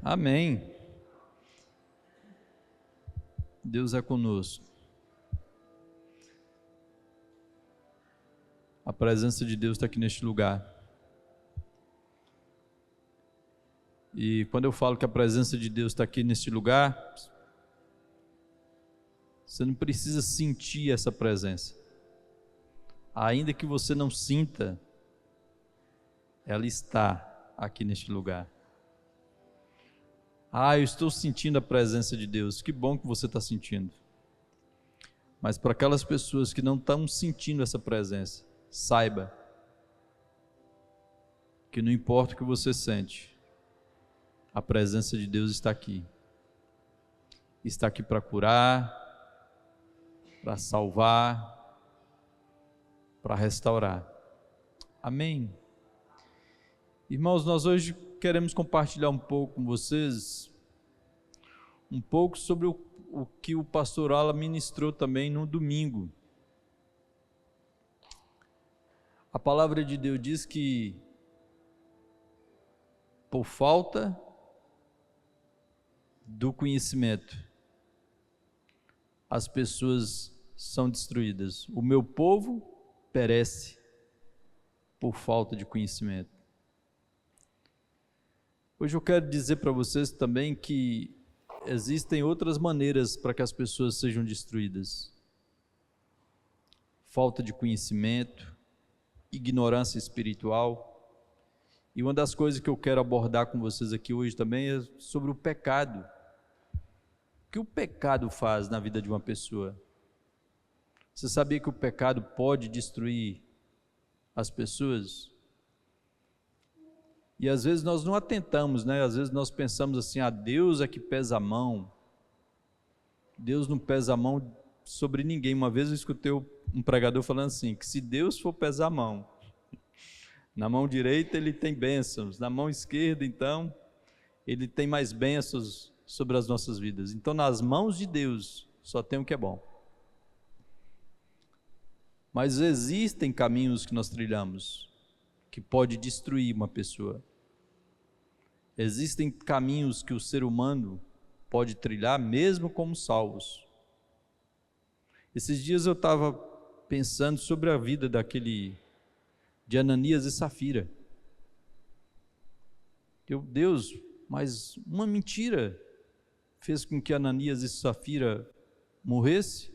Amém. Deus é conosco. A presença de Deus está aqui neste lugar. E quando eu falo que a presença de Deus está aqui neste lugar, você não precisa sentir essa presença. Ainda que você não sinta, ela está aqui neste lugar. Eu estou sentindo a presença de Deus. Que bom que você está sentindo. Mas para aquelas pessoas que não estão sentindo essa presença, saiba que não importa o que você sente, a presença de Deus está aqui. Está aqui para curar, para salvar, para restaurar. Amém. Irmãos, nós hoje queremos compartilhar um pouco com vocês, um pouco sobre o que o pastor Alan ministrou também no domingo. A palavra de Deus diz que por falta do conhecimento, as pessoas são destruídas. O meu povo perece por falta de conhecimento. Hoje eu quero dizer para vocês também que existem outras maneiras para que as pessoas sejam destruídas. Falta de conhecimento, ignorância espiritual. E uma das coisas que eu quero abordar com vocês aqui hoje também é sobre o pecado. O que o pecado faz na vida de uma pessoa? Você sabia que o pecado pode destruir as pessoas? E às vezes nós não atentamos, né? Às vezes nós pensamos assim, Deus é que pesa a mão. Deus não pesa a mão sobre ninguém. Uma vez eu escutei um pregador falando assim, que se Deus for pesar a mão, na mão direita ele tem bênçãos, na mão esquerda então, ele tem mais bênçãos sobre as nossas vidas. Então nas mãos de Deus só tem o que é bom. Mas existem caminhos que nós trilhamos que pode destruir uma pessoa. Existem caminhos que o ser humano pode trilhar mesmo como salvos. Esses dias eu estava pensando sobre a vida de Ananias e Safira. Deus, mas uma mentira fez com que Ananias e Safira morressem?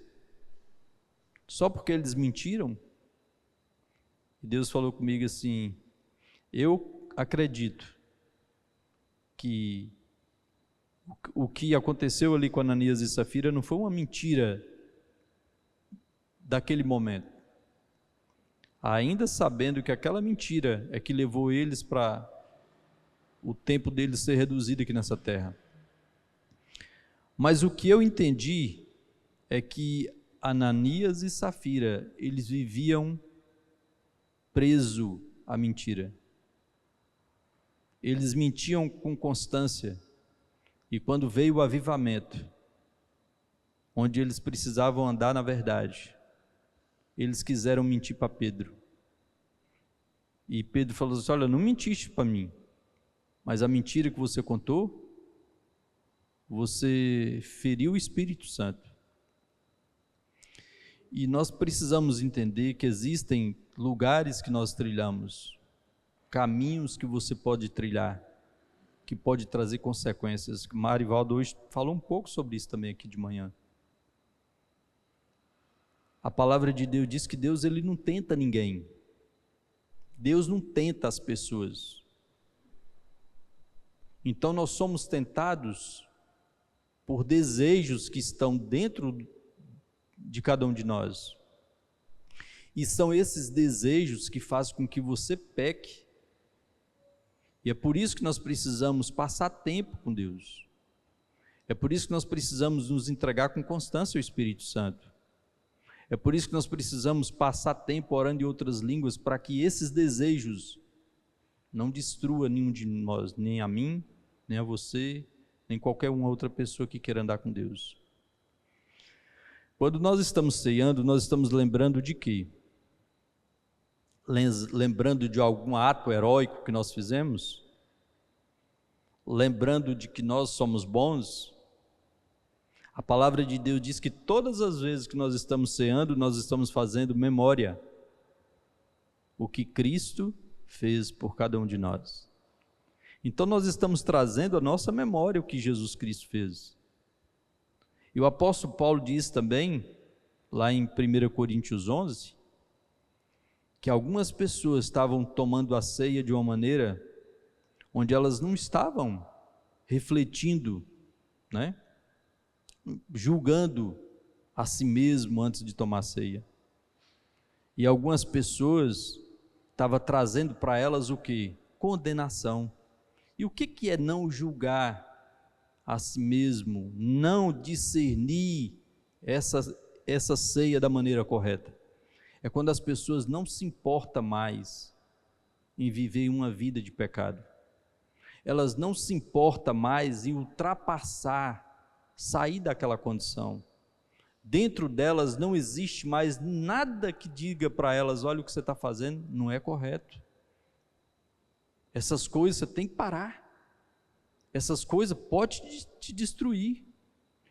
Só porque eles mentiram? E Deus falou comigo assim, eu acredito que o que aconteceu ali com Ananias e Safira não foi uma mentira daquele momento, ainda sabendo que aquela mentira é que levou eles para o tempo deles ser reduzido aqui nessa terra. Mas o que eu entendi é que Ananias e Safira, eles viviam preso à mentira. Eles mentiam com constância, e quando veio o avivamento, onde eles precisavam andar na verdade, eles quiseram mentir para Pedro. E Pedro falou assim, olha, não mentiste para mim, mas a mentira que você contou, você feriu o Espírito Santo. E nós precisamos entender que existem lugares que nós trilhamos, caminhos que você pode trilhar, que pode trazer consequências. Marivaldo hoje falou um pouco sobre isso também aqui de manhã. A palavra de Deus diz que Deus ele não tenta ninguém. Deus não tenta as pessoas. Então nós somos tentados por desejos que estão dentro de cada um de nós. E são esses desejos que fazem com que você peque. E é por isso que nós precisamos passar tempo com Deus. É por isso que nós precisamos nos entregar com constância ao Espírito Santo. É por isso que nós precisamos passar tempo orando em outras línguas, para que esses desejos não destruam nenhum de nós, nem a mim, nem a você, nem qualquer uma outra pessoa que queira andar com Deus. Quando nós estamos ceando, nós estamos lembrando de quê? Lembrando de algum ato heróico que nós fizemos? lembrando de que nós somos bons, a palavra de Deus diz que todas as vezes que nós estamos ceando, nós estamos fazendo memória o que Cristo fez por cada um de nós. Então nós estamos trazendo à nossa memória o que Jesus Cristo fez. E o apóstolo Paulo diz também, lá em 1 Coríntios 11, que algumas pessoas estavam tomando a ceia de uma maneira onde elas não estavam refletindo, né? Julgando a si mesmo antes de tomar a ceia. E algumas pessoas estavam trazendo para elas o quê? Condenação. E o que é não julgar a si mesmo, não discernir essa ceia da maneira correta? É quando as pessoas não se importam mais em viver uma vida de pecado. Elas não se importam mais em ultrapassar, sair daquela condição. Dentro delas não existe mais nada que diga para elas: olha, o que você está fazendo não é correto. Essas coisas você tem que parar. Essas coisas podem te destruir.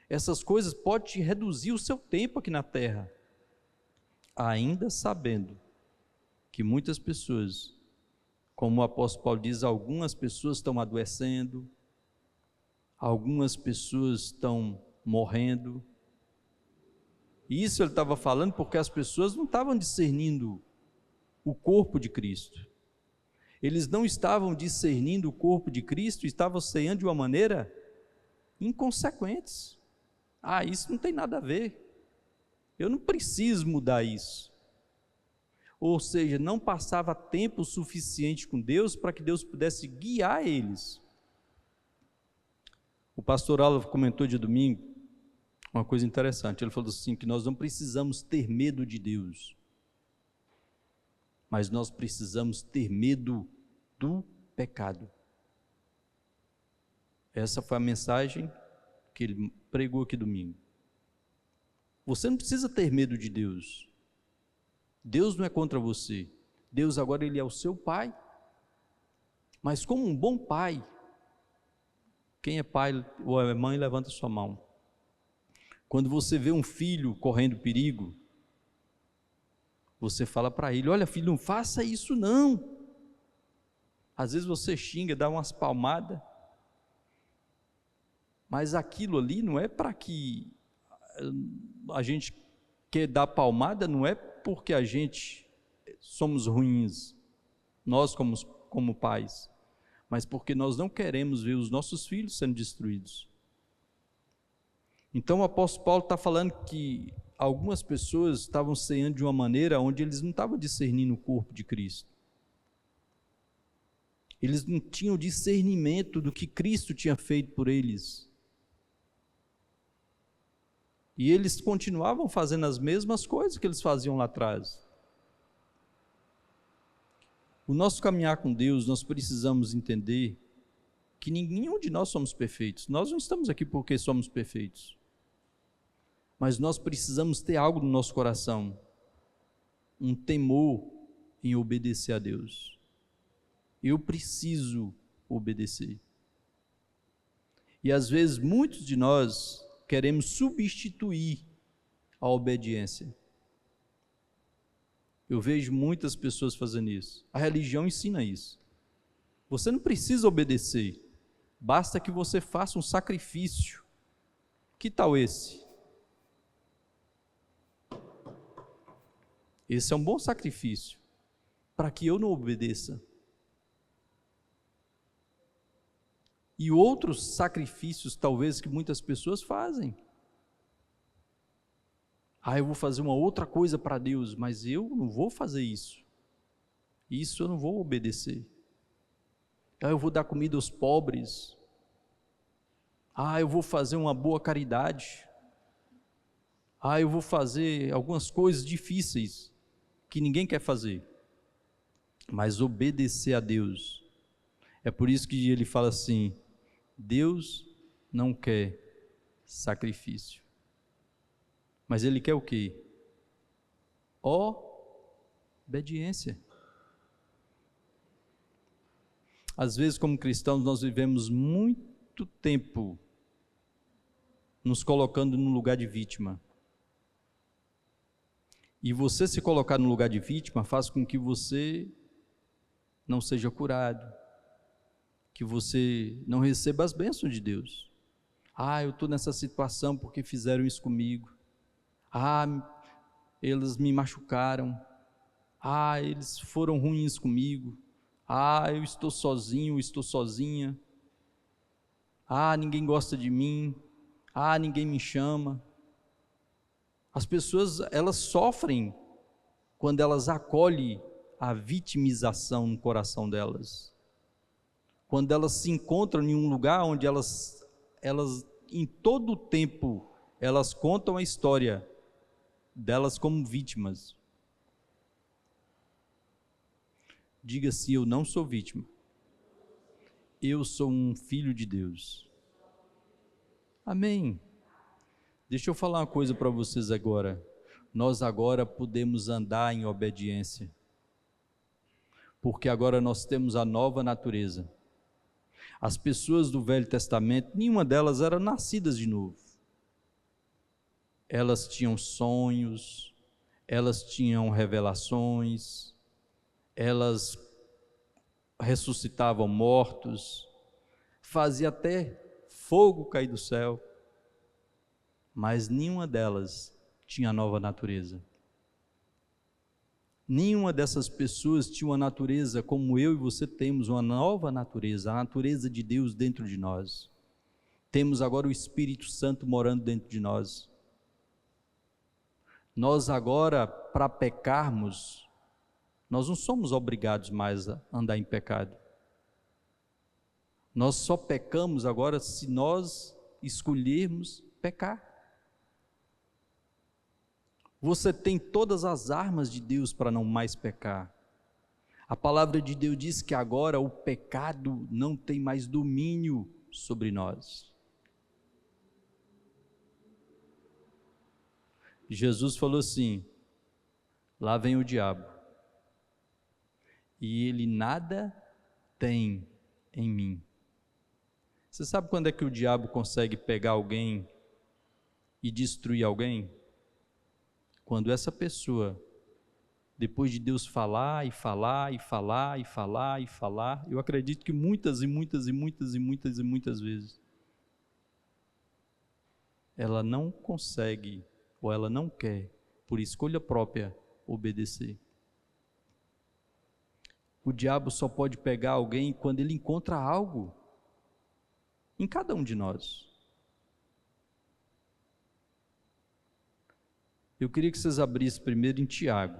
Essas coisas podem te reduzir o seu tempo aqui na terra. Ainda sabendo que muitas pessoas, como o apóstolo Paulo diz, algumas pessoas estão adoecendo, algumas pessoas estão morrendo. E isso ele estava falando porque as pessoas não estavam discernindo o corpo de Cristo. Eles não estavam discernindo o corpo de Cristo, estavam ceando de uma maneira inconsequente. Isso não tem nada a ver. Eu não preciso mudar isso. Ou seja, não passava tempo suficiente com Deus para que Deus pudesse guiar eles. O pastor Alan comentou de domingo uma coisa interessante. Ele falou assim, que nós não precisamos ter medo de Deus, mas nós precisamos ter medo do pecado. Essa foi a mensagem que ele pregou aqui domingo. Você não precisa ter medo de Deus. Deus não é contra você. Deus agora ele é o seu pai. Mas como um bom pai, quem é pai ou é mãe, levanta sua mão. Quando você vê um filho correndo perigo, você fala para ele: olha filho, não faça isso não. Às vezes você xinga, dá umas palmadas, mas aquilo ali não é para que a gente quer dar palmada, não é porque a gente somos ruins, nós como pais, mas porque nós não queremos ver os nossos filhos sendo destruídos. Então o apóstolo Paulo está falando que algumas pessoas estavam ceando de uma maneira onde eles não estavam discernindo o corpo de Cristo. Eles não tinham discernimento do que Cristo tinha feito por eles. E eles continuavam fazendo as mesmas coisas que eles faziam lá atrás. O nosso caminhar com Deus, nós precisamos entender que nenhum de nós somos perfeitos. Nós não estamos aqui porque somos perfeitos. Mas nós precisamos ter algo no nosso coração, um temor em obedecer a Deus. Eu preciso obedecer. E às vezes muitos de nós queremos substituir a obediência. Eu vejo muitas pessoas fazendo isso. A religião ensina isso. Você não precisa obedecer, basta que você faça um sacrifício. Que tal esse? Esse é um bom sacrifício, para que eu não obedeça. E outros sacrifícios, talvez, que muitas pessoas fazem. Eu vou fazer uma outra coisa para Deus, mas eu não vou fazer isso. Isso eu não vou obedecer. Eu vou dar comida aos pobres. Eu vou fazer uma boa caridade. Eu vou fazer algumas coisas difíceis que ninguém quer fazer. Mas obedecer a Deus. É por isso que ele fala assim: Deus não quer sacrifício, mas Ele quer o quê? Obediência. Às vezes, como cristãos, nós vivemos muito tempo nos colocando no lugar de vítima. E você se colocar no lugar de vítima faz com que você não seja curado, que você não receba as bênçãos de Deus. Eu estou nessa situação porque fizeram isso comigo. Eles me machucaram. Eles foram ruins comigo. Eu estou sozinho, estou sozinha. Ninguém gosta de mim. Ninguém me chama. As pessoas, elas sofrem quando elas acolhem a vitimização no coração delas. Quando elas se encontram em um lugar onde elas em todo o tempo, elas contam a história delas como vítimas. Diga assim: eu não sou vítima. Eu sou um filho de Deus. Amém. Deixa eu falar uma coisa para vocês agora. Nós agora podemos andar em obediência, porque agora nós temos a nova natureza. As pessoas do Velho Testamento, nenhuma delas eram nascidas de novo. Elas tinham sonhos, elas tinham revelações, elas ressuscitavam mortos, fazia até fogo cair do céu, mas nenhuma delas tinha nova natureza. Nenhuma dessas pessoas tinha uma natureza como eu e você temos, uma nova natureza, a natureza de Deus dentro de nós. Temos agora o Espírito Santo morando dentro de nós. Nós agora, para pecarmos, nós não somos obrigados mais a andar em pecado. Nós só pecamos agora se nós escolhermos pecar. Você tem todas as armas de Deus para não mais pecar. A palavra de Deus diz que agora o pecado não tem mais domínio sobre nós. Jesus falou assim: lá vem o diabo, e ele nada tem em mim. Você sabe quando é que o diabo consegue pegar alguém e destruir alguém? Quando essa pessoa, depois de Deus falar e falar e falar e falar e falar, eu acredito que muitas vezes, ela não consegue, ou ela não quer, por escolha própria, obedecer. O diabo só pode pegar alguém quando ele encontra algo em cada um de nós. Eu queria que vocês abrissem primeiro em Tiago.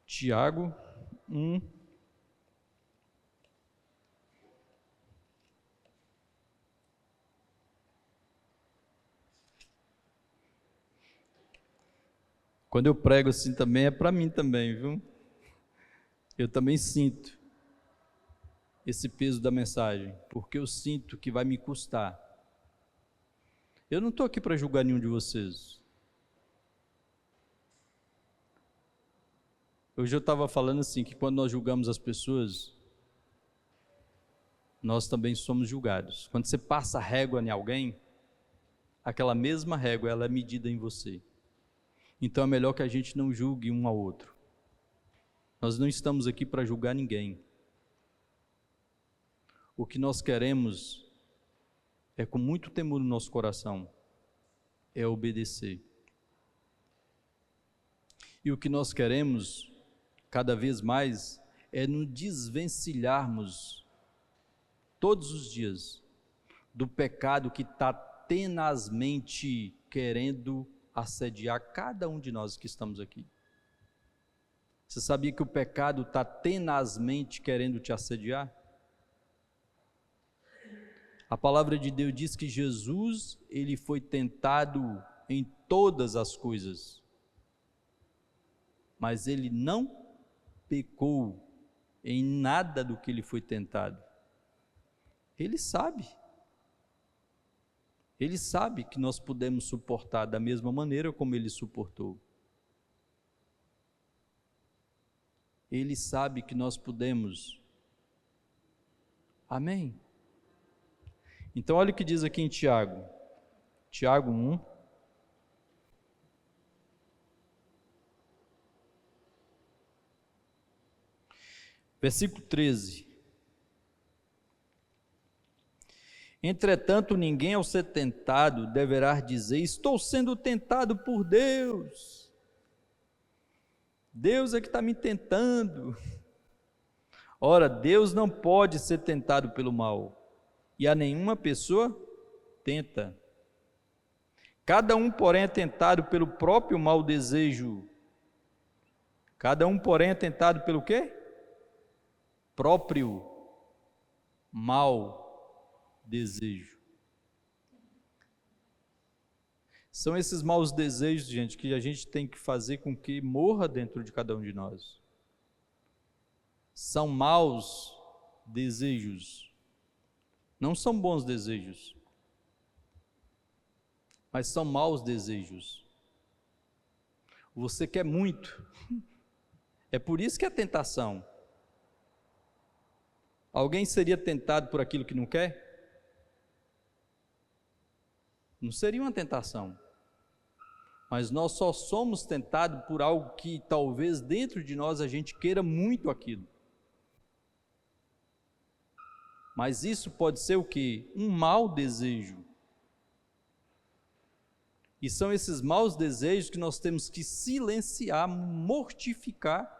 Tiago 1. Quando eu prego assim também, é para mim também, viu? Eu também sinto esse peso da mensagem, porque eu sinto que vai me custar. Eu não estou aqui para julgar nenhum de vocês. Hoje eu estava falando assim, que quando nós julgamos as pessoas, nós também somos julgados. Quando você passa régua em alguém, aquela mesma régua, ela é medida em você. Então é melhor que a gente não julgue um ao outro. Nós não estamos aqui para julgar ninguém. O que nós queremos é, com muito temor no nosso coração, é obedecer. E o que nós queremos, cada vez mais, é nos desvencilharmos todos os dias do pecado que está tenazmente querendo assediar cada um de nós que estamos aqui. Você sabia que o pecado está tenazmente querendo te assediar? A palavra de Deus diz que Jesus, ele foi tentado em todas as coisas, mas ele não pecou em nada do que ele foi tentado. Ele sabe. Ele sabe que nós podemos suportar da mesma maneira como Ele suportou. Ele sabe que nós podemos. Amém? Então olha o que diz aqui em Tiago. Tiago 1. Versículo 13. Entretanto, ninguém ao ser tentado deverá dizer: estou sendo tentado por Deus. Deus é que está me tentando. Ora, Deus não pode ser tentado pelo mal, e a nenhuma pessoa tenta. Cada um, porém, é tentado pelo próprio mau desejo. Cada um, porém, é tentado pelo quê? Próprio mau desejo. São esses maus desejos, gente, que a gente tem que fazer com que morra dentro de cada um de nós. São maus desejos. Não são bons desejos, mas são maus desejos. Você quer muito. É por isso que é tentação. Alguém seria tentado por aquilo que não quer? Não seria uma tentação. Mas nós só somos tentados por algo que talvez dentro de nós a gente queira muito aquilo. Mas isso pode ser o quê? Um mau desejo. E são esses maus desejos que nós temos que silenciar, mortificar,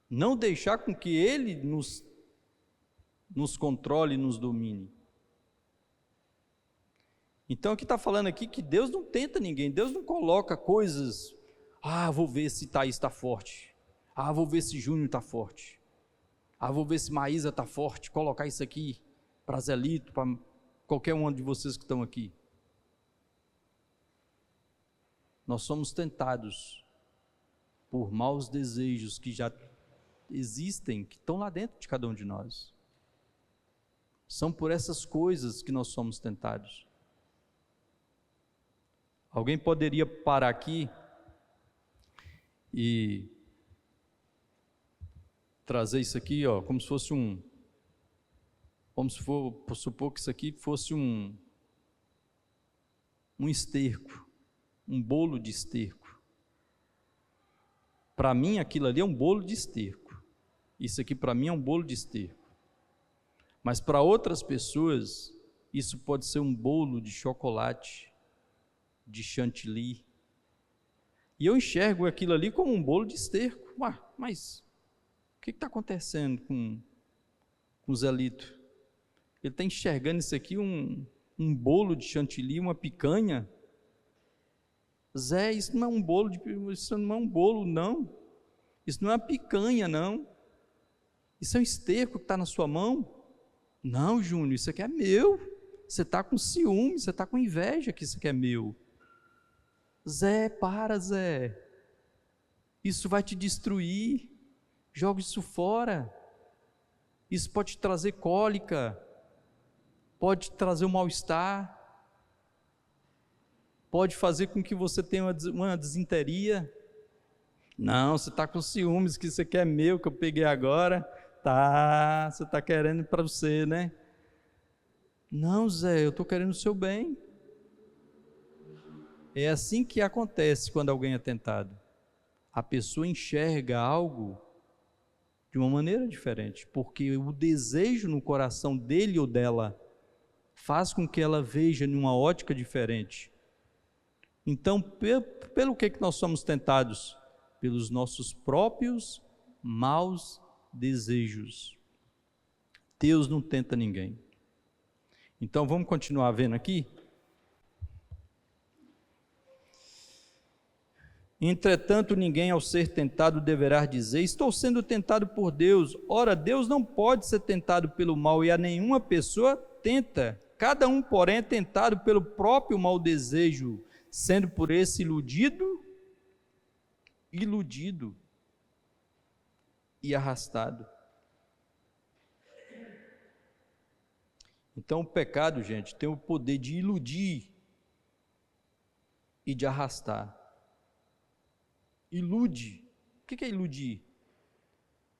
não deixar com que ele nos controle e nos domine. Então aqui está falando aqui que Deus não tenta ninguém, Deus não coloca coisas, vou ver se Thaís está forte, vou ver se Júnior está forte, vou ver se Maísa está forte, colocar isso aqui para Zelito, para qualquer um de vocês que estão aqui. Nós somos tentados por maus desejos que já existem, que estão lá dentro de cada um de nós. São por essas coisas que nós somos tentados. Alguém poderia parar aqui e trazer isso aqui, como se fosse vamos supor que isso aqui fosse um esterco, um bolo de esterco. Para mim aquilo ali é um bolo de esterco. Isso aqui para mim é um bolo de esterco. Mas para outras pessoas, isso pode ser um bolo de chocolate, de chantilly. E eu enxergo aquilo ali como um bolo de esterco. Mas o que está acontecendo com o Zelito? Ele está enxergando isso aqui, um bolo de chantilly, uma picanha. Zé, isso não é um bolo, isso não é um bolo, não. Isso não é uma picanha, não. Isso é um esterco que está na sua mão. Não, Júnior, isso aqui é meu. Você está com ciúme, você está com inveja que isso aqui é meu. Zé, para, Zé. Isso vai te destruir. Joga isso fora. Isso pode te trazer cólica. Pode te trazer um mal-estar. Pode fazer com que você tenha uma desinteria. Não, você está com ciúmes, que isso aqui é meu, que eu peguei agora. Tá, você está querendo para você, né? Não, Zé, eu estou querendo o seu bem. É assim que acontece quando alguém é tentado. A pessoa enxerga algo de uma maneira diferente, porque o desejo no coração dele ou dela faz com que ela veja numa ótica diferente. Então, pelo que nós somos tentados? Pelos nossos próprios maus desejos. Deus não tenta ninguém. Então vamos continuar vendo aqui. Entretanto, ninguém ao ser tentado deverá dizer: estou sendo tentado por Deus. Ora, Deus não pode ser tentado pelo mal, e a nenhuma pessoa tenta. Cada um, porém, é tentado pelo próprio mau desejo, sendo por esse iludido e arrastado. Então o pecado, gente, tem o poder de iludir e de arrastar. Ilude. O que é iludir?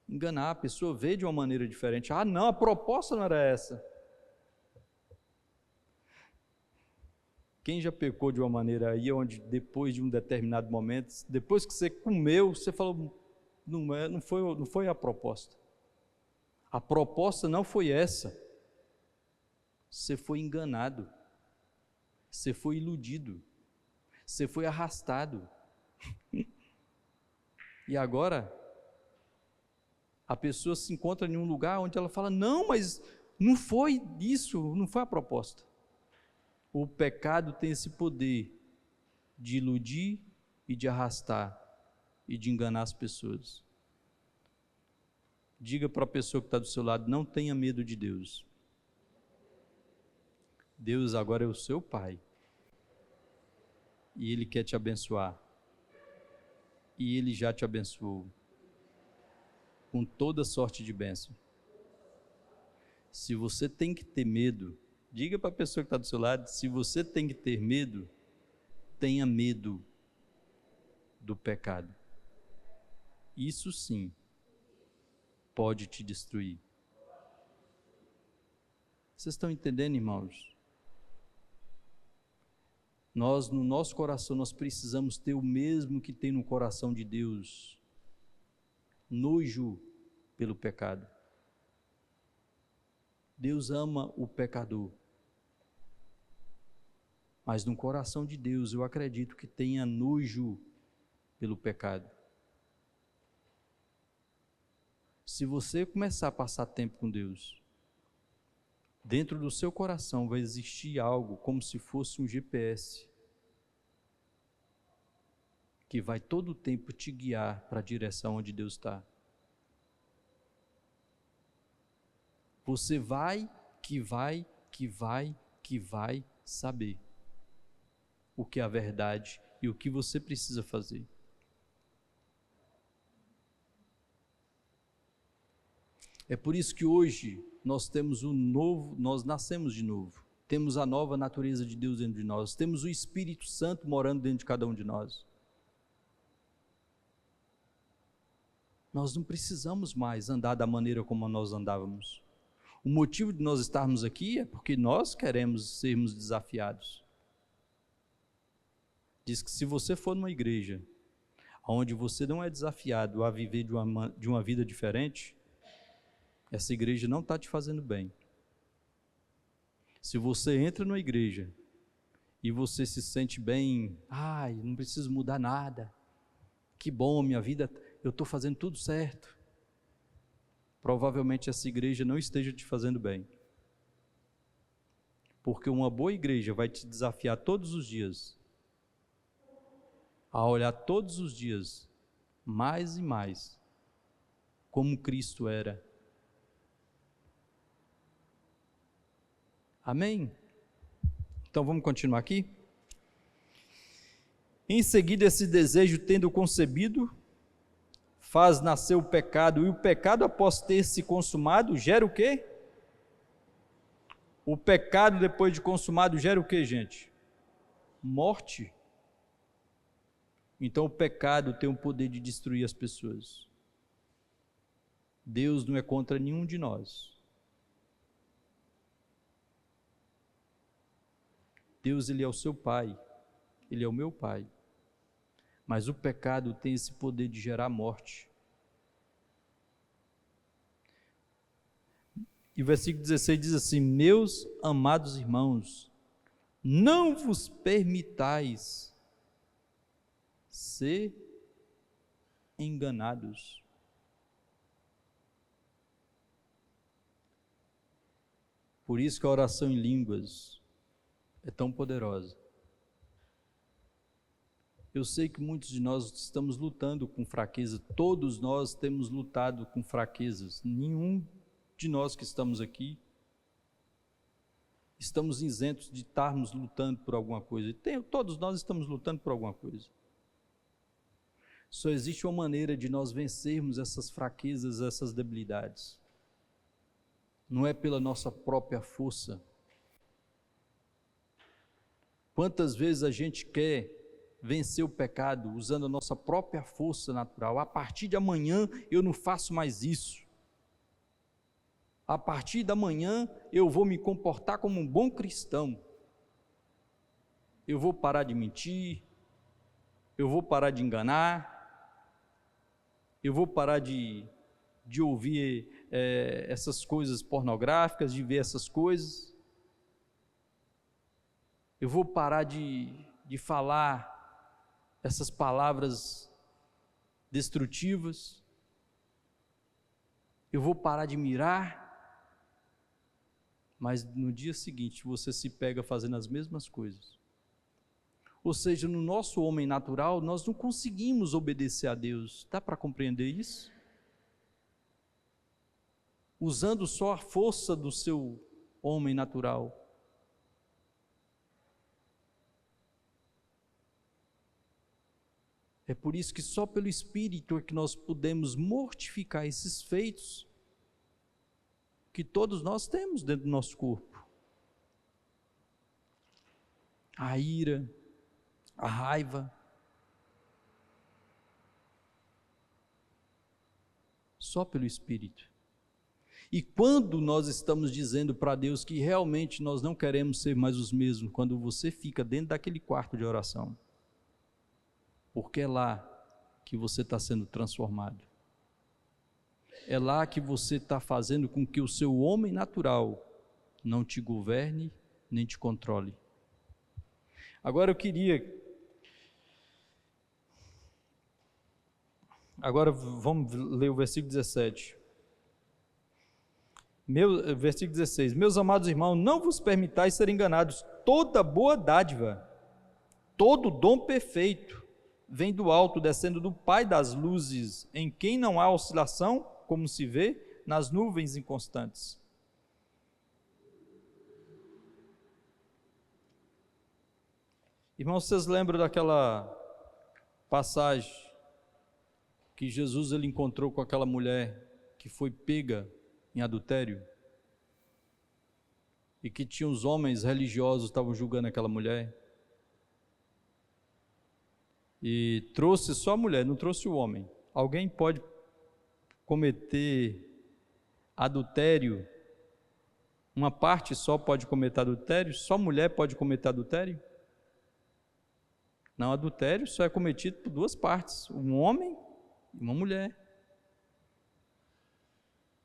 Enganar a pessoa, ver de uma maneira diferente. Ah, não, a proposta não era essa. Quem já pecou de uma maneira aí, onde depois de um determinado momento, depois que você comeu, você falou, não foi a proposta. A proposta não foi essa. Você foi enganado. Você foi iludido. Você foi arrastado. E agora, a pessoa se encontra em um lugar onde ela fala, não, mas não foi isso, não foi a proposta. O pecado tem esse poder de iludir e de arrastar e de enganar as pessoas. Diga para a pessoa que está do seu lado, não tenha medo de Deus. Deus agora é o seu Pai. E Ele quer te abençoar. E Ele já te abençoou. Com toda sorte de bênção. Se você tem que ter medo, diga para a pessoa que está do seu lado, se você tem que ter medo, tenha medo do pecado. Isso sim pode te destruir. Vocês estão entendendo, irmãos? Nós, no nosso coração, nós precisamos ter o mesmo que tem no coração de Deus. Nojo pelo pecado. Deus ama o pecador. Mas no coração de Deus, eu acredito que tenha nojo pelo pecado. Se você começar a passar tempo com Deus, dentro do seu coração vai existir algo como se fosse um GPS, que vai todo o tempo te guiar para a direção onde Deus está. Você vai saber o que é a verdade e o que você precisa fazer. É por isso que hoje nós temos nós nascemos de novo. Temos a nova natureza de Deus dentro de nós. Temos o Espírito Santo morando dentro de cada um de nós. Nós não precisamos mais andar da maneira como nós andávamos. O motivo de nós estarmos aqui é porque nós queremos sermos desafiados. Diz que se você for numa igreja onde você não é desafiado a viver de uma vida diferente, essa igreja não está te fazendo bem. Se você entra numa igreja e você se sente bem, não preciso mudar nada, que bom, minha vida, eu estou fazendo tudo certo. Provavelmente essa igreja não esteja te fazendo bem. Porque uma boa igreja vai te desafiar todos os dias a olhar todos os dias mais e mais como Cristo era. Amém? Então vamos continuar aqui? Em seguida, esse desejo, tendo concebido, faz nascer o pecado, e o pecado, após ter se consumado, gera o quê? O pecado, depois de consumado, gera o quê, gente? Morte. Então o pecado tem o poder de destruir as pessoas. Deus não é contra nenhum de nós. Deus, Ele é o seu Pai, Ele é o meu Pai. Mas o pecado tem esse poder de gerar morte. E o versículo 16 diz assim: meus amados irmãos, não vos permitais ser enganados. Por isso que a oração em línguas é tão poderosa. Eu sei que muitos de nós estamos lutando com fraqueza, todos nós temos lutado com fraquezas, nenhum de nós que estamos aqui estamos isentos de estarmos lutando por alguma coisa. Todos nós estamos lutando por alguma coisa. Só existe uma maneira de nós vencermos essas fraquezas, essas debilidades. Não é pela nossa própria força, Quantas vezes a gente quer vencer o pecado usando a nossa própria força natural? A partir de amanhã eu não faço mais isso. A partir da manhã eu vou me comportar como um bom cristão. Eu vou parar de mentir, eu vou parar de enganar, eu vou parar de ouvir essas coisas pornográficas, de ver essas coisas. Eu vou parar de falar essas palavras destrutivas. Eu vou parar de mirar. Mas no dia seguinte você se pega fazendo as mesmas coisas. Ou seja, no nosso homem natural, nós não conseguimos obedecer a Deus. Dá para compreender isso? Usando só a força do seu homem natural. É por isso que só pelo Espírito é que nós podemos mortificar esses feitos que todos nós temos dentro do nosso corpo. A ira, a raiva. Só pelo Espírito. E quando nós estamos dizendo para Deus que realmente nós não queremos ser mais os mesmos, quando você fica dentro daquele quarto de oração, porque é lá que você está sendo transformado. É lá que você está fazendo com que o seu homem natural não te governe, nem te controle. Agora vamos ler o versículo 17. Versículo 16. Meus amados irmãos, não vos permitais ser enganados. Toda boa dádiva, todo dom perfeito, vem do alto, descendo do Pai das luzes, em quem não há oscilação, como se vê, nas nuvens inconstantes. Irmãos, vocês lembram daquela passagem que Jesus ele encontrou com aquela mulher que foi pega em adultério? E que tinha os homens religiosos que estavam julgando aquela mulher? E trouxe só a mulher, não trouxe o homem. Alguém pode cometer adultério? Uma parte só pode cometer adultério? Só mulher pode cometer adultério? Não, adultério só é cometido por duas partes, um homem e uma mulher.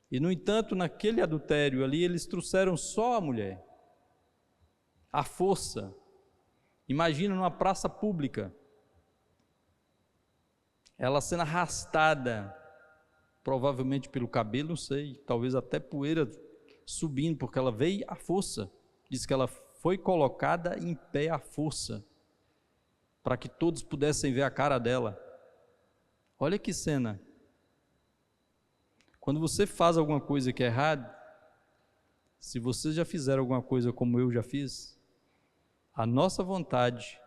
E no entanto, naquele adultério ali, eles trouxeram só a mulher. A força. Imagina numa praça pública, ela sendo arrastada, provavelmente pelo cabelo, não sei, talvez até poeira subindo, porque ela veio à força. Diz que ela foi colocada em pé à força, para que todos pudessem ver a cara dela. Olha que cena. Quando você faz alguma coisa que é errada, se vocês já fizeram alguma coisa como eu já fiz, a nossa vontade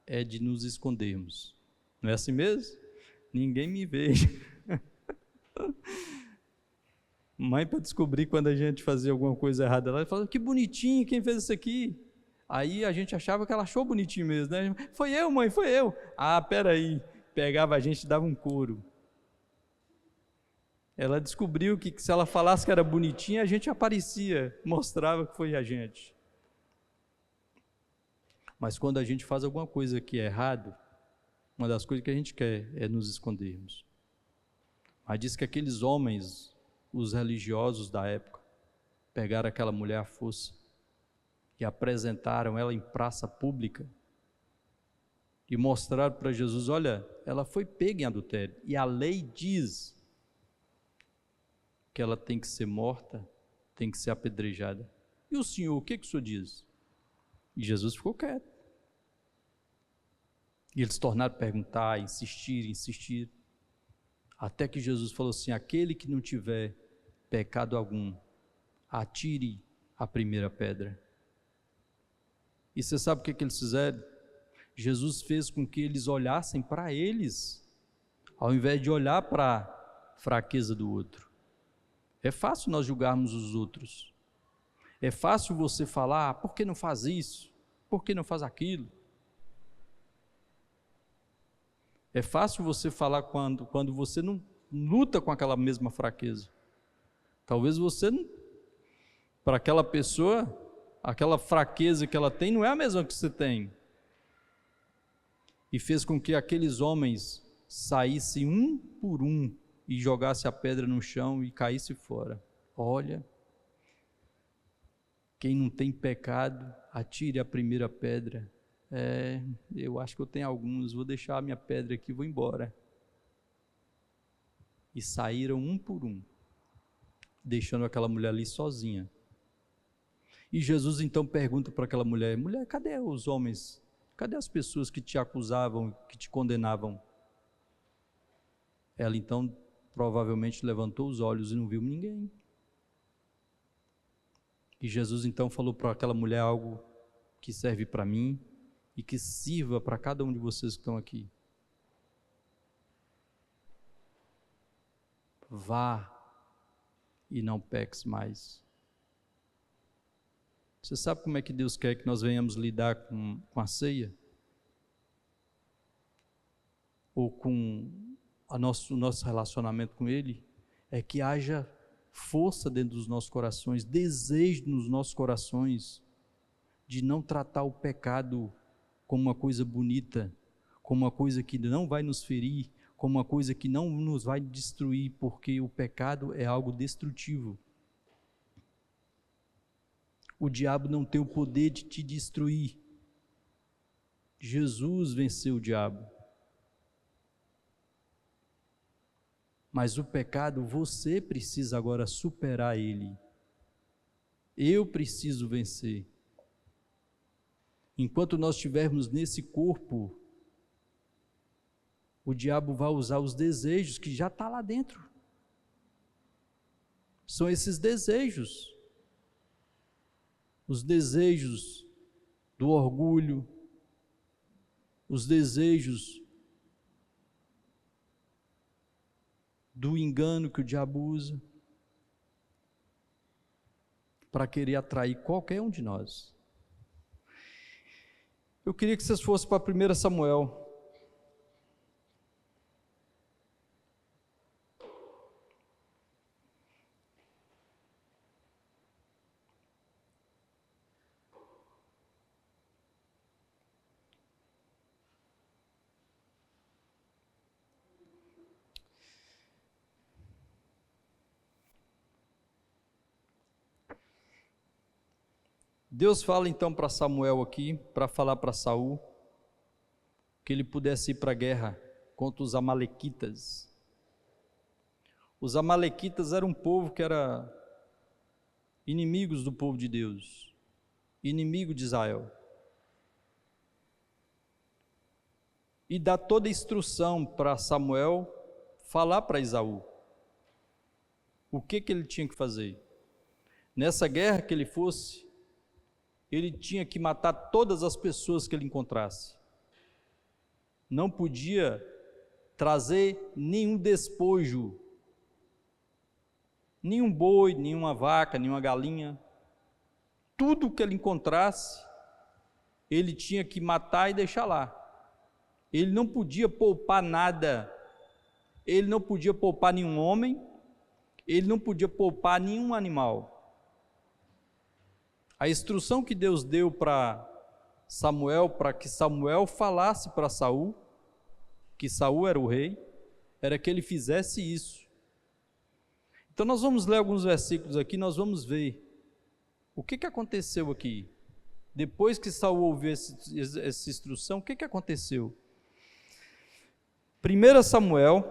é de nos escondermos. Não é assim mesmo? Ninguém me veja. Mãe, para descobrir quando a gente fazia alguma coisa errada, ela falava, que bonitinho, quem fez isso aqui? Aí a gente achava que ela achou bonitinho mesmo, né? Foi eu, mãe, foi eu. Ah, peraí, pegava a gente e dava um couro. Ela descobriu que se ela falasse que era bonitinha, a gente aparecia, mostrava que foi a gente. Mas quando a gente faz alguma coisa que é errado, uma das coisas que a gente quer é nos escondermos. Mas diz que aqueles homens, os religiosos da época, pegaram aquela mulher à força e apresentaram ela em praça pública e mostraram para Jesus, olha, ela foi pega em adultério e a lei diz que ela tem que ser morta, tem que ser apedrejada. E o Senhor, o que o Senhor diz? E Jesus ficou quieto. E eles tornaram a perguntar, insistir, até que Jesus falou assim, aquele que não tiver pecado algum, atire a primeira pedra. E você sabe o que eles fizeram? Jesus fez com que eles olhassem para eles, ao invés de olhar para a fraqueza do outro. É fácil nós julgarmos os outros. É fácil você falar, por que não faz isso? por que não faz aquilo? É fácil você falar quando você não luta com aquela mesma fraqueza. Talvez você, para aquela pessoa, aquela fraqueza que ela tem não é a mesma que você tem. E fez com que aqueles homens saíssem um por um e jogassem a pedra no chão e caíssem fora. Olha, quem não tem pecado, atire a primeira pedra. Eu acho que eu tenho alguns, vou deixar a minha pedra aqui e vou embora. E saíram um por um, deixando aquela mulher ali sozinha. E Jesus então pergunta para aquela mulher: mulher, cadê os homens? Cadê as pessoas que te acusavam, que te condenavam? Ela então provavelmente levantou os olhos e não viu ninguém. E Jesus então falou para aquela mulher algo que serve para mim e que sirva para cada um de vocês que estão aqui. Vá e não peques mais. Você sabe como é que Deus quer que nós venhamos lidar com a ceia? Ou com o nosso relacionamento com Ele? É que haja força dentro dos nossos corações, desejo nos nossos corações de não tratar o pecado como uma coisa bonita, como uma coisa que não vai nos ferir, como uma coisa que não nos vai destruir, porque o pecado é algo destrutivo. O diabo não tem o poder de te destruir. Jesus venceu o diabo. Mas o pecado, você precisa agora superar ele. Eu preciso vencer. Enquanto nós estivermos nesse corpo, o diabo vai usar os desejos que já estão lá dentro. São esses desejos. Os desejos do orgulho, os desejos do engano que o diabo usa para querer atrair qualquer um de nós. Eu queria que vocês fossem para 1 Samuel. Deus fala então para Samuel aqui, para falar para Saul, que ele pudesse ir para a guerra contra os amalequitas. Os amalequitas eram um povo que era inimigos do povo de Deus, inimigo de Israel. E dá toda a instrução para Samuel falar para Esaú o que ele tinha que fazer. Nessa guerra que ele fosse, ele tinha que matar todas as pessoas que ele encontrasse. Não podia trazer nenhum despojo, nenhum boi, nenhuma vaca, nenhuma galinha. Tudo que ele encontrasse, ele tinha que matar e deixar lá. Ele não podia poupar nada. Ele não podia poupar nenhum homem, ele não podia poupar nenhum animal. A instrução que Deus deu para Samuel, para que Samuel falasse para Saul, que Saul era o rei, era que ele fizesse isso. Então nós vamos ler alguns versículos aqui, nós vamos ver o que aconteceu aqui. Depois que Saul ouviu essa instrução, o que aconteceu? 1 Samuel,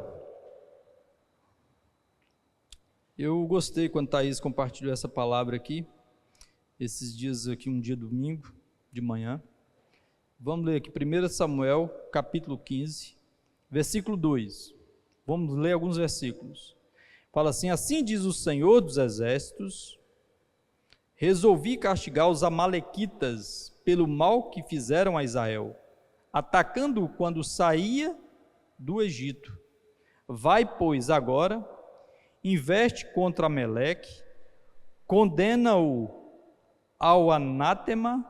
eu gostei quando Thaís compartilhou essa palavra aqui, esses dias aqui, um dia domingo, de manhã. Vamos ler aqui 1 Samuel, capítulo 15, versículo 2. Vamos ler alguns versículos. Fala assim: assim diz o Senhor dos Exércitos, resolvi castigar os amalequitas pelo mal que fizeram a Israel, atacando-o quando saía do Egito. Vai, pois, agora, investe contra Amaleque, condena-o ao anátema,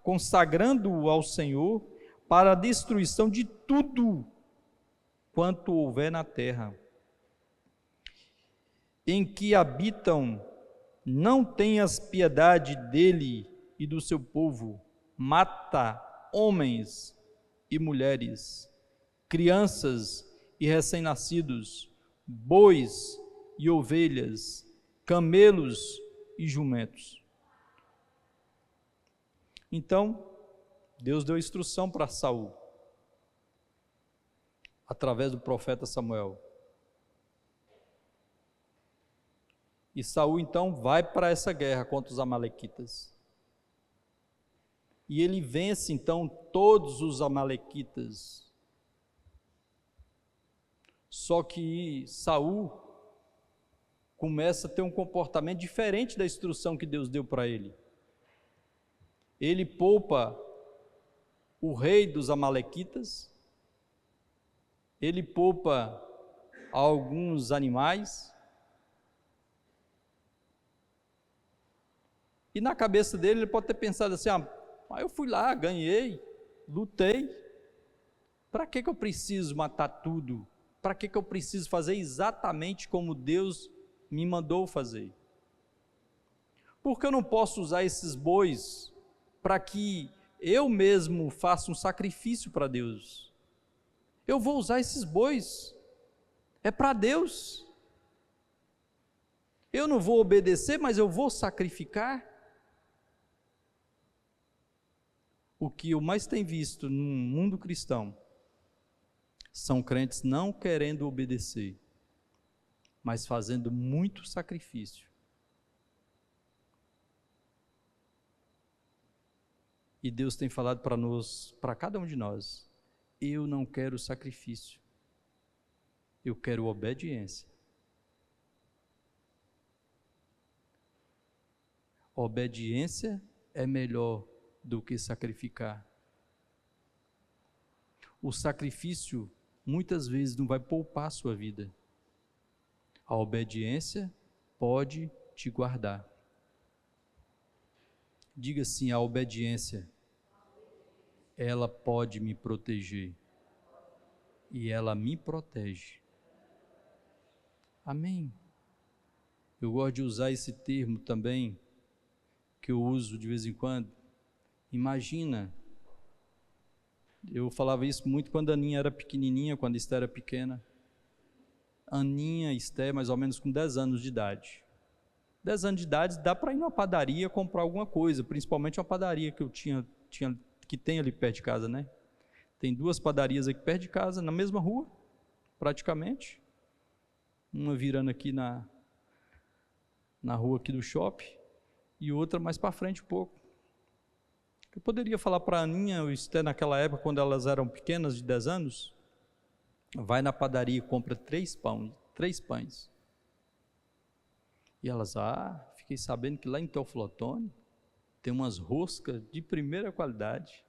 consagrando-o ao Senhor para a destruição de tudo quanto houver na terra, em que habitam. Não tenhas piedade dele e do seu povo, mata homens e mulheres, crianças e recém-nascidos, bois e ovelhas, camelos e jumentos. Então, Deus deu instrução para Saul, através do profeta Samuel. E Saul então vai para essa guerra contra os amalequitas. E ele vence então todos os amalequitas. Só que Saul começa a ter um comportamento diferente da instrução que Deus deu para ele. Ele poupa o rei dos amalequitas, ele poupa alguns animais, e na cabeça dele ele pode ter pensado assim: eu fui lá, ganhei, lutei, para que eu preciso matar tudo? Para que eu preciso fazer exatamente como Deus me mandou fazer? Por que eu não posso usar esses bois para que eu mesmo faça um sacrifício para Deus? Eu vou usar esses bois, é para Deus. Eu não vou obedecer, mas eu vou sacrificar. O que eu mais tenho visto no mundo cristão são crentes não querendo obedecer, mas fazendo muito sacrifício. E Deus tem falado para nós, para cada um de nós: eu não quero sacrifício, eu quero obediência. Obediência é melhor do que sacrificar. O sacrifício muitas vezes não vai poupar a sua vida. A obediência pode te guardar. Diga assim: a obediência, ela pode me proteger. E ela me protege. Amém. Eu gosto de usar esse termo também, que eu uso de vez em quando. Imagina, eu falava isso muito quando a Aninha era pequenininha, quando a Esté era pequena. Aninha e Esté, mais ou menos com 10 anos de idade. 10 anos de idade dá para ir numa padaria comprar alguma coisa, principalmente uma padaria que eu que tem ali perto de casa, né? Tem 2 padarias aqui perto de casa, na mesma rua, praticamente. Uma virando aqui na rua aqui do shopping, e outra mais para frente um pouco. Eu poderia falar para a Aninha ou Esté naquela época, quando elas eram pequenas, de 10 anos, vai na padaria e compra 3 pães. E elas, fiquei sabendo que lá em Teoflotone tem umas roscas de primeira qualidade.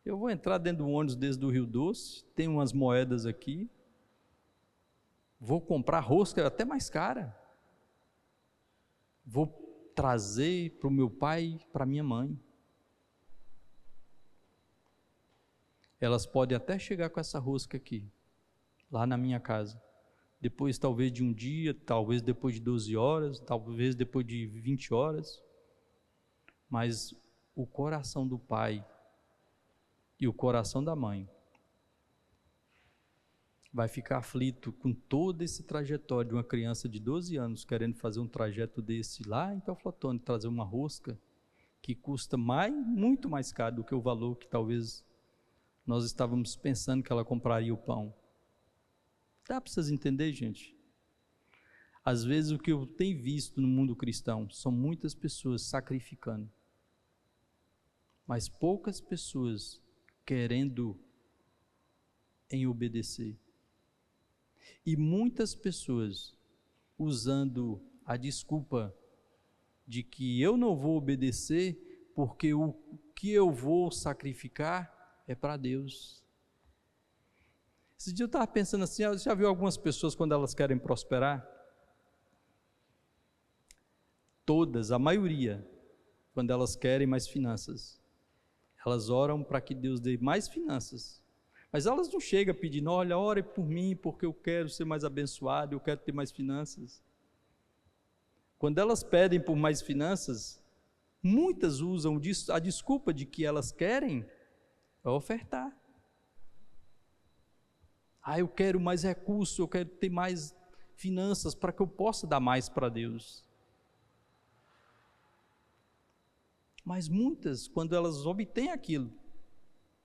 Eu vou entrar dentro do ônibus desde o Rio Doce, tem umas moedas aqui, vou comprar rosca até mais cara. Vou trazer para o meu pai, para minha mãe. Elas podem até chegar com essa rosca aqui, lá na minha casa. Depois talvez de um dia, talvez depois de 12 horas, talvez depois de 20 horas. Mas o coração do pai e o coração da mãe vai ficar aflito com todo esse trajetório de uma criança de 12 anos querendo fazer um trajeto desse lá em Teoflotone, trazer uma rosca que custa muito mais caro do que o valor que talvez nós estávamos pensando que ela compraria o pão. Dá para vocês entenderem, gente? Às vezes o que eu tenho visto no mundo cristão são muitas pessoas sacrificando, mas poucas pessoas querendo em obedecer. E muitas pessoas usando a desculpa de que eu não vou obedecer porque o que eu vou sacrificar é para Deus. Esse dia eu estava pensando assim, você já viu algumas pessoas quando elas querem prosperar? Todas, a maioria, quando elas querem mais finanças. Elas oram para que Deus dê mais finanças. Mas elas não chegam pedindo, olha, ore por mim, porque eu quero ser mais abençoado, eu quero ter mais finanças. Quando elas pedem por mais finanças, muitas usam a desculpa de que elas querem ofertar. Eu quero mais recursos, eu quero ter mais finanças para que eu possa dar mais para Deus. Mas muitas, quando elas obtêm aquilo,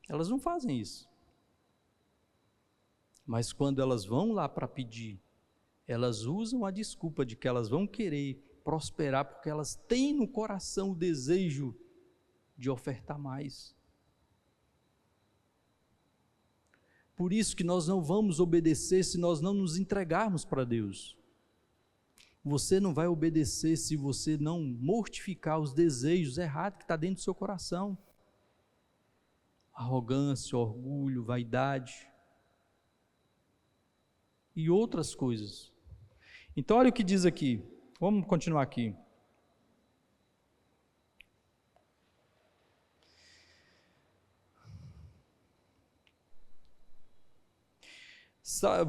elas não fazem isso. Mas quando elas vão lá para pedir, elas usam a desculpa de que elas vão querer prosperar, porque elas têm no coração o desejo de ofertar mais. Por isso que nós não vamos obedecer se nós não nos entregarmos para Deus. Você não vai obedecer se você não mortificar os desejos errados que estão dentro do seu coração. Arrogância, orgulho, vaidade e outras coisas. Então olha o que diz aqui, vamos continuar aqui.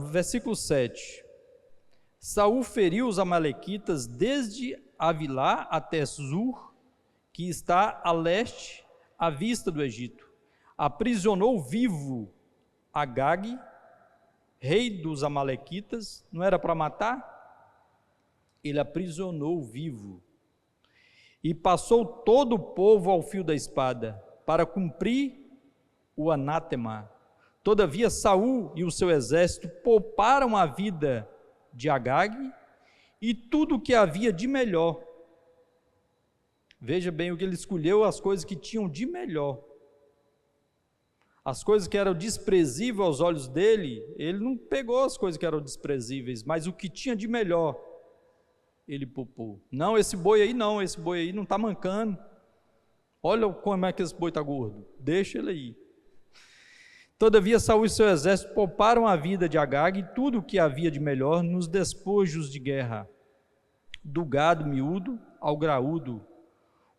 Versículo 7. Saul feriu os amalequitas desde Avilá até Zur, que está a leste, à vista do Egito. Aprisionou vivo Agag, rei dos amalequitas. Não era para matar? Ele aprisionou vivo. E passou todo o povo ao fio da espada, para cumprir o anátema. Todavia Saul e o seu exército pouparam a vida de Agag e tudo o que havia de melhor. Veja bem o que ele escolheu, as coisas que tinham de melhor. As coisas que eram desprezíveis aos olhos dele, ele não pegou as coisas que eram desprezíveis, mas o que tinha de melhor, ele poupou. Não, esse boi aí não está mancando. Olha como é que esse boi está gordo, deixa ele aí. Todavia Saul e seu exército pouparam a vida de Agag e tudo o que havia de melhor nos despojos de guerra, do gado miúdo ao graúdo,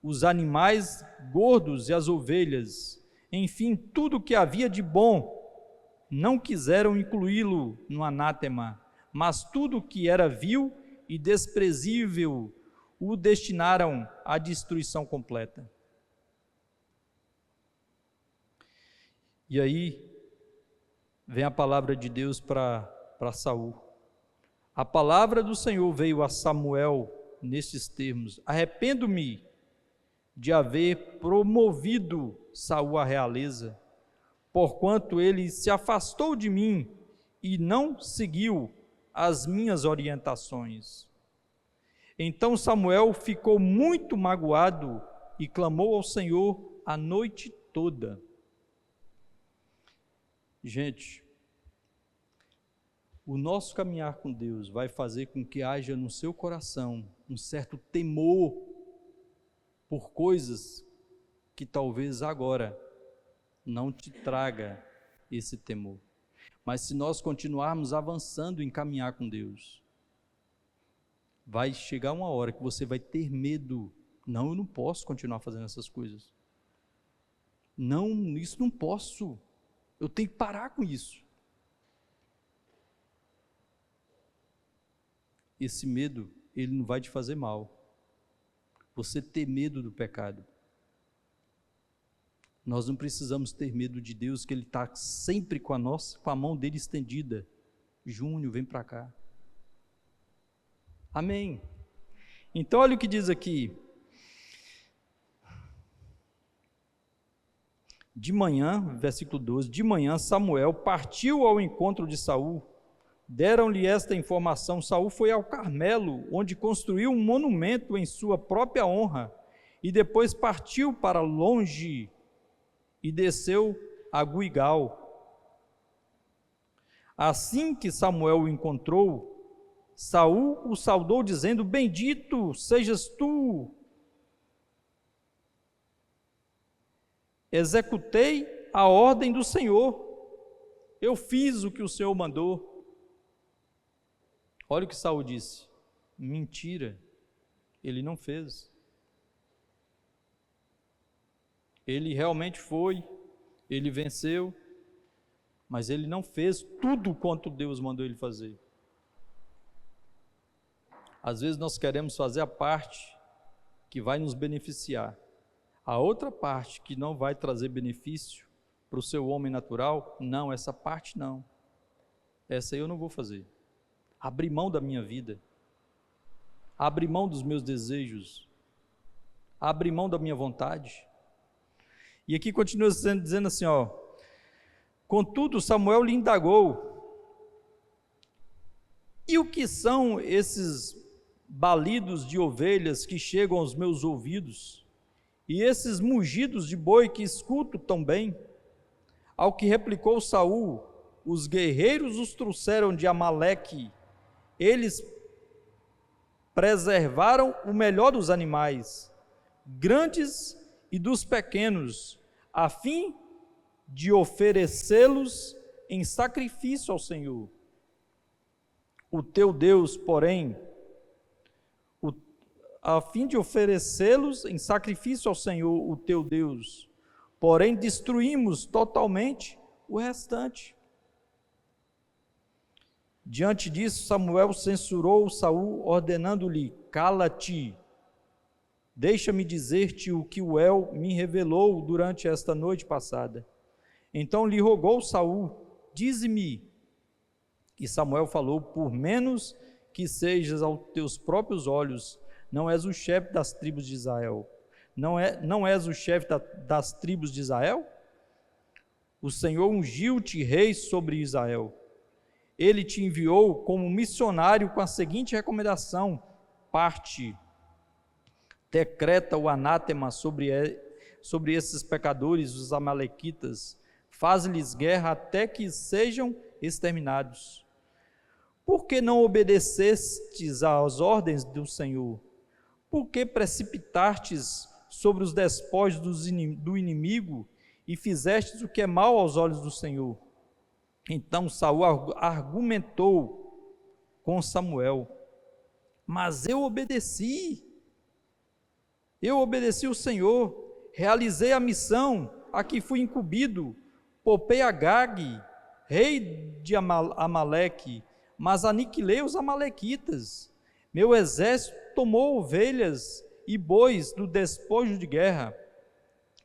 os animais gordos e as ovelhas, enfim, tudo o que havia de bom. Não quiseram incluí-lo no anátema, mas tudo o que era vil e desprezível o destinaram à destruição completa. E aí vem a palavra de Deus para Saul. A palavra do Senhor veio a Samuel nestes termos: arrependo-me de haver promovido Saul à realeza, porquanto ele se afastou de mim e não seguiu as minhas orientações. Então Samuel ficou muito magoado e clamou ao Senhor a noite toda. Gente, o nosso caminhar com Deus vai fazer com que haja no seu coração um certo temor por coisas que talvez agora não te traga esse temor. Mas se nós continuarmos avançando em caminhar com Deus, vai chegar uma hora que você vai ter medo. Não, eu não posso continuar fazendo essas coisas. Não, isso não posso. Eu tenho que parar com isso. Esse medo, ele não vai te fazer mal. Você ter medo do pecado. Nós não precisamos ter medo de Deus, que Ele está sempre com a mão dele estendida. Júnior, vem para cá. Amém. Então olha o que diz aqui. De manhã, versículo 12, de manhã Samuel partiu ao encontro de Saul. Deram-lhe esta informação: Saul foi ao Carmelo, onde construiu um monumento em sua própria honra, e depois partiu para longe e desceu a Guigal. Assim que Samuel o encontrou, Saul o saudou dizendo: bendito sejas tu. Executei a ordem do Senhor, eu fiz o que o Senhor mandou. Olha o que Saul disse: mentira, ele não fez. Ele realmente foi, ele venceu, mas ele não fez tudo quanto Deus mandou ele fazer. Às vezes nós queremos fazer a parte que vai nos beneficiar. A outra parte que não vai trazer benefício para o seu homem natural, não, essa parte não. Essa eu não vou fazer. Abrir mão da minha vida, abrir mão dos meus desejos, abrir mão da minha vontade. E aqui continua dizendo assim, contudo Samuel lhe indagou, e o que são esses balidos de ovelhas que chegam aos meus ouvidos, e esses mugidos de boi que escuto tão bem? Ao que replicou Saul, os guerreiros os trouxeram de Amaleque, eles preservaram o melhor dos animais, grandes e dos pequenos, a fim de oferecê-los em sacrifício ao Senhor. O teu Deus, porém, a fim de oferecê-los em sacrifício ao Senhor, o teu Deus, porém destruímos totalmente o restante. Diante disso, Samuel censurou Saul, ordenando-lhe: cala-te, deixa-me dizer-te o que o El me revelou durante esta noite passada. Então lhe rogou Saul: dize-me. E Samuel falou: por menos que sejas aos teus próprios olhos, não és o chefe das tribos de Israel. Não és o chefe das tribos de Israel? O Senhor ungiu-te rei sobre Israel. Ele te enviou como missionário com a seguinte recomendação: parte, decreta o anátema sobre esses pecadores, os amalequitas, faz-lhes guerra até que sejam exterminados. Por que não obedecestes às ordens do Senhor? Por que precipitastes sobre os despojos do inimigo e fizestes o que é mal aos olhos do Senhor? Então Saul argumentou com Samuel: mas eu obedeci o Senhor, realizei a missão a que fui incumbido, poupei Agag, rei de Amaleque, mas aniquilei os amalequitas. Meu exército tomou ovelhas e bois do despojo de guerra,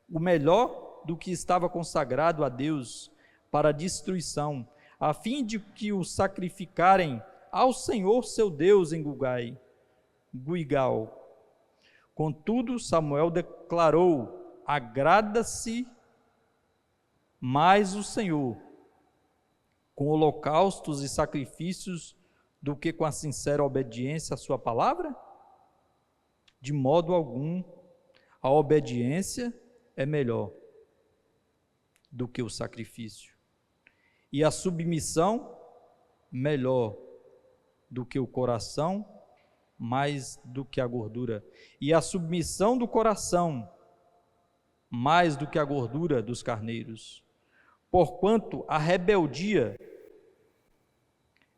o melhor do que estava consagrado a Deus para destruição, a fim de que o sacrificarem ao Senhor seu Deus em Guigal. Contudo, Samuel declarou: agrada-se mais o Senhor com holocaustos e sacrifícios do que com a sincera obediência à sua palavra? De modo algum, a obediência é melhor do que o sacrifício, e a submissão melhor do que o coração, mais do que a gordura, e a submissão do coração mais do que a gordura dos carneiros. Porquanto a rebeldia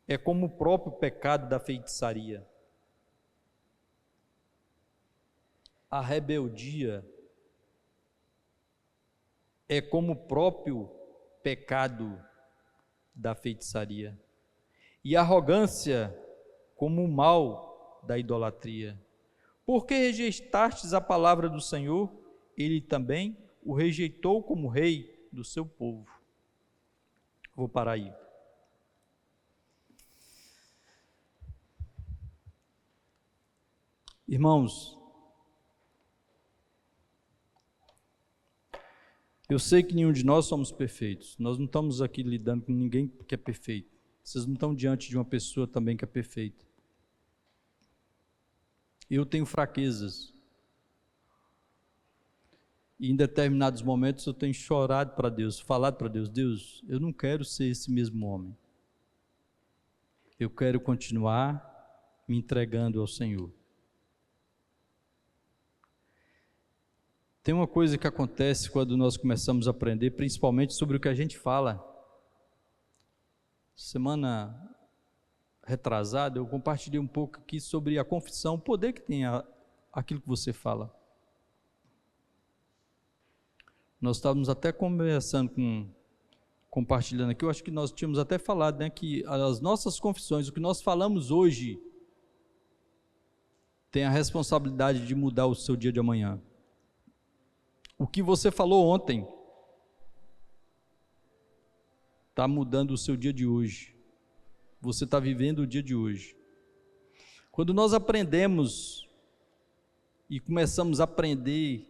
é como o próprio pecado da feitiçaria. A rebeldia é como o próprio pecado da feitiçaria, e a arrogância como o mal da idolatria. Porque rejeitastes a palavra do Senhor, ele também o rejeitou como rei do seu povo. Vou parar aí. Irmãos, eu sei que nenhum de nós somos perfeitos. Nós não estamos aqui lidando com ninguém que é perfeito. Vocês não estão diante de uma pessoa também que é perfeita. Eu tenho fraquezas. E em determinados momentos eu tenho chorado para Deus, falado para Deus: Deus, eu não quero ser esse mesmo homem. Eu quero continuar me entregando ao Senhor. Tem uma coisa que acontece quando nós começamos a aprender, principalmente sobre o que a gente fala. Semana retrasada, eu compartilhei um pouco aqui sobre a confissão, o poder que tem aquilo que você fala. Nós estávamos até conversando compartilhando aqui, eu acho que nós tínhamos até falado, né, que as nossas confissões, o que nós falamos hoje, tem a responsabilidade de mudar o seu dia de amanhã. O que você falou ontem está mudando o seu dia de hoje. Você está vivendo o dia de hoje. Quando nós aprendemos e começamos a aprender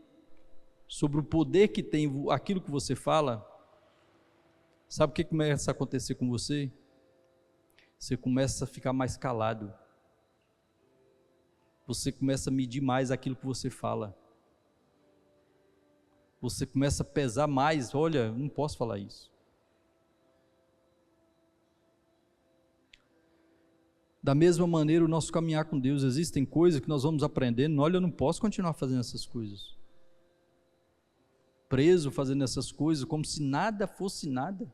sobre o poder que tem aquilo que você fala, sabe o que começa a acontecer com você? Você começa a ficar mais calado. Você começa a medir mais aquilo que você fala. Você começa a pesar mais. Olha, não posso falar isso. Da mesma maneira, o nosso caminhar com Deus, existem coisas que nós vamos aprendendo. Olha, eu não posso continuar fazendo essas coisas. Preso fazendo essas coisas, como se nada fosse nada.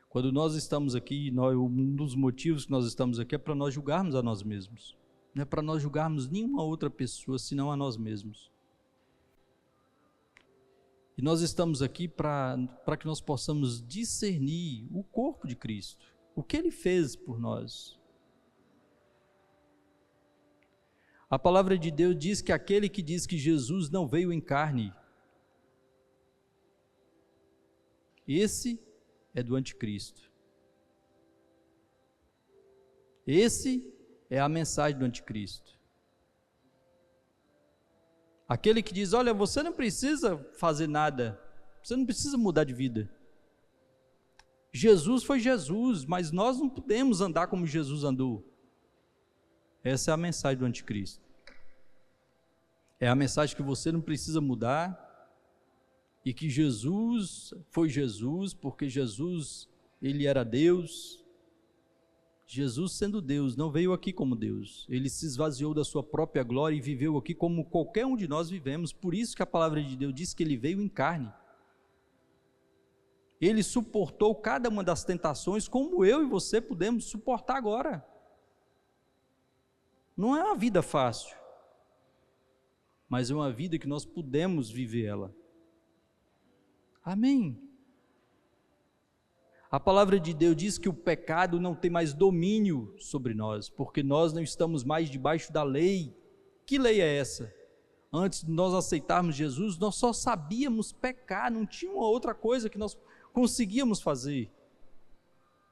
Quando nós estamos aqui, um dos motivos que nós estamos aqui é para nós julgarmos a nós mesmos. Não é para nós julgarmos nenhuma outra pessoa, senão a nós mesmos. E nós estamos aqui para que nós possamos discernir o corpo de Cristo, o que Ele fez por nós. A palavra de Deus diz que aquele que diz que Jesus não veio em carne, esse é do anticristo. Esse é a mensagem do anticristo. Aquele que diz, olha, você não precisa fazer nada, você não precisa mudar de vida. Jesus foi Jesus, mas nós não podemos andar como Jesus andou. Essa é a mensagem do anticristo. É a mensagem que você não precisa mudar, e que Jesus foi Jesus, porque Jesus, Ele era Deus. Jesus, sendo Deus, não veio aqui como Deus. Ele se esvaziou da sua própria glória e viveu aqui como qualquer um de nós vivemos. Por isso que a palavra de Deus diz que Ele veio em carne. Ele suportou cada uma das tentações como eu e você podemos suportar agora. Não é uma vida fácil, mas é uma vida que nós podemos viver ela. Amém. A palavra de Deus diz que o pecado não tem mais domínio sobre nós, porque nós não estamos mais debaixo da lei. Que lei é essa? Antes de nós aceitarmos Jesus, nós só sabíamos pecar, não tinha uma outra coisa que nós conseguíamos fazer.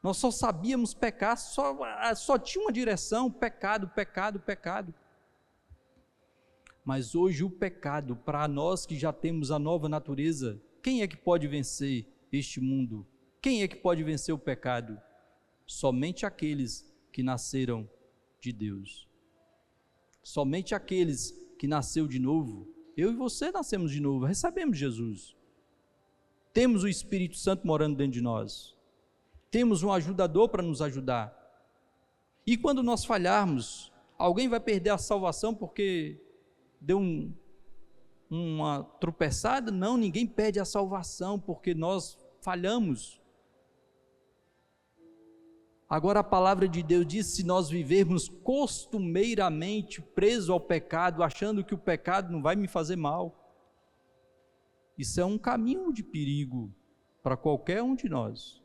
Nós só sabíamos pecar, só tinha uma direção, pecado, pecado, pecado. Mas hoje o pecado, para nós que já temos a nova natureza, quem é que pode vencer este mundo? Quem é que pode vencer o pecado? Somente aqueles que nasceram de Deus. Somente aqueles que nasceu de novo. Eu e você nascemos de novo, recebemos Jesus. Temos o Espírito Santo morando dentro de nós. Temos um ajudador para nos ajudar. E quando nós falharmos, alguém vai perder a salvação porque deu uma tropeçada? Não, ninguém perde a salvação porque nós falhamos. Agora a palavra de Deus diz, se nós vivermos costumeiramente preso ao pecado, achando que o pecado não vai me fazer mal, isso é um caminho de perigo para qualquer um de nós.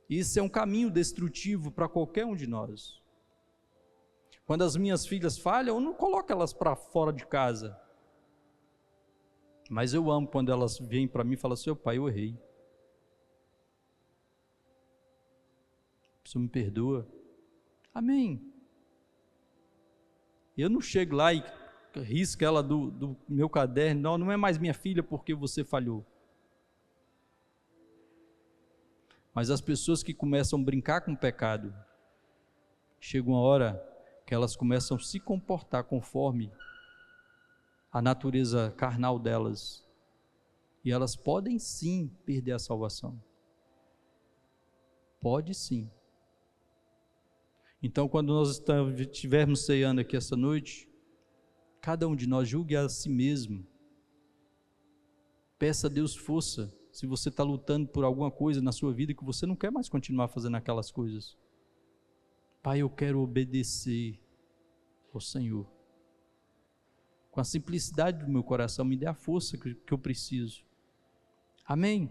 Isso é um caminho destrutivo para qualquer um de nós. Quando as minhas filhas falham, eu não coloco elas para fora de casa. Mas eu amo quando elas vêm para mim e falam, seu pai, eu errei. O Senhor me perdoa. Amém. Eu não chego lá e risco ela do meu caderno, não é mais minha filha porque você falhou. Mas as pessoas que começam a brincar com o pecado, chega uma hora que elas começam a se comportar conforme a natureza carnal delas, e elas podem sim perder a salvação. Pode sim. Então, quando nós estivermos ceando aqui essa noite, cada um de nós julgue a si mesmo. Peça a Deus força, se você está lutando por alguma coisa na sua vida que você não quer mais continuar fazendo aquelas coisas. Pai, eu quero obedecer ao Senhor. Com a simplicidade do meu coração, me dê a força que eu preciso. Amém?